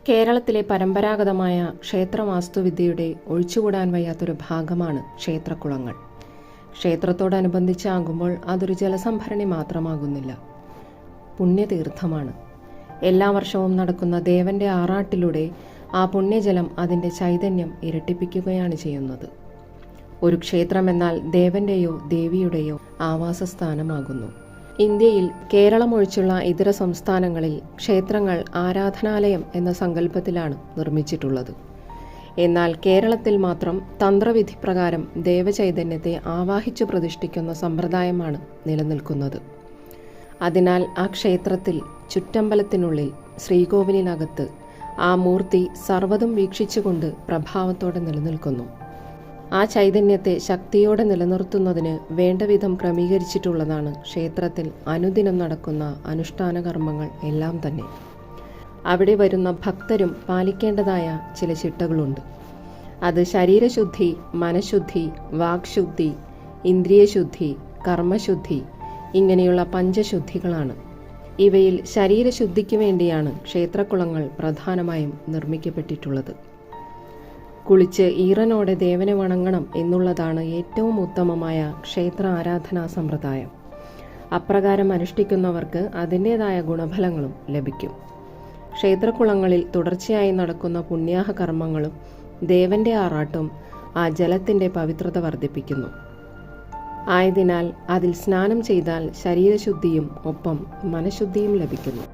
കേരളത്തിലെ പരമ്പരാഗതമായ ക്ഷേത്രവാസ്തുവിദ്യയുടെ ഒഴിച്ചുകൂടാൻ വയ്യാത്തൊരു ഭാഗമാണ് ക്ഷേത്രക്കുളങ്ങൾ. ക്ഷേത്രത്തോടനുബന്ധിച്ചാകുമ്പോൾ അതൊരു ജലസംഭരണി മാത്രമാകുന്നില്ല, പുണ്യതീർത്ഥമാണ്. എല്ലാ വർഷവും നടക്കുന്ന ദേവന്റെ ആറാട്ടിലൂടെ ആ പുണ്യജലം അതിൻ്റെ ചൈതന്യം ഇരട്ടിപ്പിക്കുകയാണ് ചെയ്യുന്നത്. ഒരു ക്ഷേത്രമെന്നാൽ ദേവന്റെയോ ദേവിയുടെയോ ആവാസസ്ഥാനമാകുന്നു. ഇന്ത്യയിൽ കേരളമൊഴിച്ചുള്ള ഇതര സംസ്ഥാനങ്ങളിൽ ക്ഷേത്രങ്ങൾ ആരാധനാലയം എന്ന സങ്കല്പത്തിലാണ് നിർമ്മിച്ചിട്ടുള്ളത്. എന്നാൽ കേരളത്തിൽ മാത്രം തന്ത്രവിധി പ്രകാരം ദേവചൈതന്യത്തെ ആവാഹിച്ചു പ്രതിഷ്ഠിക്കുന്ന സമ്പ്രദായമാണ് നിലനിൽക്കുന്നത്. അതിനാൽ ആ ക്ഷേത്രത്തിൽ ചുറ്റമ്പലത്തിനുള്ളിൽ ശ്രീകോവിലിനകത്ത് ആ മൂർത്തി സർവ്വതും വീക്ഷിച്ചുകൊണ്ട് പ്രഭാവത്തോടെ നിലനിൽക്കുന്നു. ആ ചൈതന്യത്തെ ശക്തിയോടെ നിലനിർത്തുന്നതിന് വേണ്ടവിധം ക്രമീകരിച്ചിട്ടുള്ളതാണ് ക്ഷേത്രത്തിൽ അനുദിനം നടക്കുന്ന അനുഷ്ഠാന കർമ്മങ്ങൾ എല്ലാം തന്നെ. അവിടെ വരുന്ന ഭക്തരും പാലിക്കേണ്ടതായ ചില ചിട്ടകളുണ്ട്. അത് ശരീരശുദ്ധി, മനഃശുദ്ധി, വാക്ശുദ്ധി, ഇന്ദ്രിയശുദ്ധി, കർമ്മശുദ്ധി ഇങ്ങനെയുള്ള പഞ്ചശുദ്ധികളാണ്. ഇവയിൽ ശരീരശുദ്ധിക്ക് വേണ്ടിയാണ് ക്ഷേത്രക്കുളങ്ങൾ പ്രധാനമായും നിർമ്മിക്കപ്പെട്ടിട്ടുള്ളത്. കുളിച്ച് ഈറനോടെ ദേവനെ വണങ്ങണം എന്നുള്ളതാണ് ഏറ്റവും ഉത്തമമായ ക്ഷേത്ര ആരാധനാ സമ്പ്രദായം. അപ്രകാരം അനുഷ്ഠിക്കുന്നവർക്ക് അതിൻ്റേതായ ഗുണഫലങ്ങളും ലഭിക്കും. ക്ഷേത്രക്കുളങ്ങളിൽ തുടർച്ചയായി നടക്കുന്ന പുണ്യാഹ കർമ്മങ്ങളും ദേവന്റെ ആറാട്ടും ആ ജലത്തിൻ്റെ പവിത്രത വർദ്ധിപ്പിക്കുന്നു. ആയതിനാൽ അതിൽ സ്നാനം ചെയ്താൽ ശരീരശുദ്ധിയും ഒപ്പം മനഃശുദ്ധിയും ലഭിക്കുന്നു.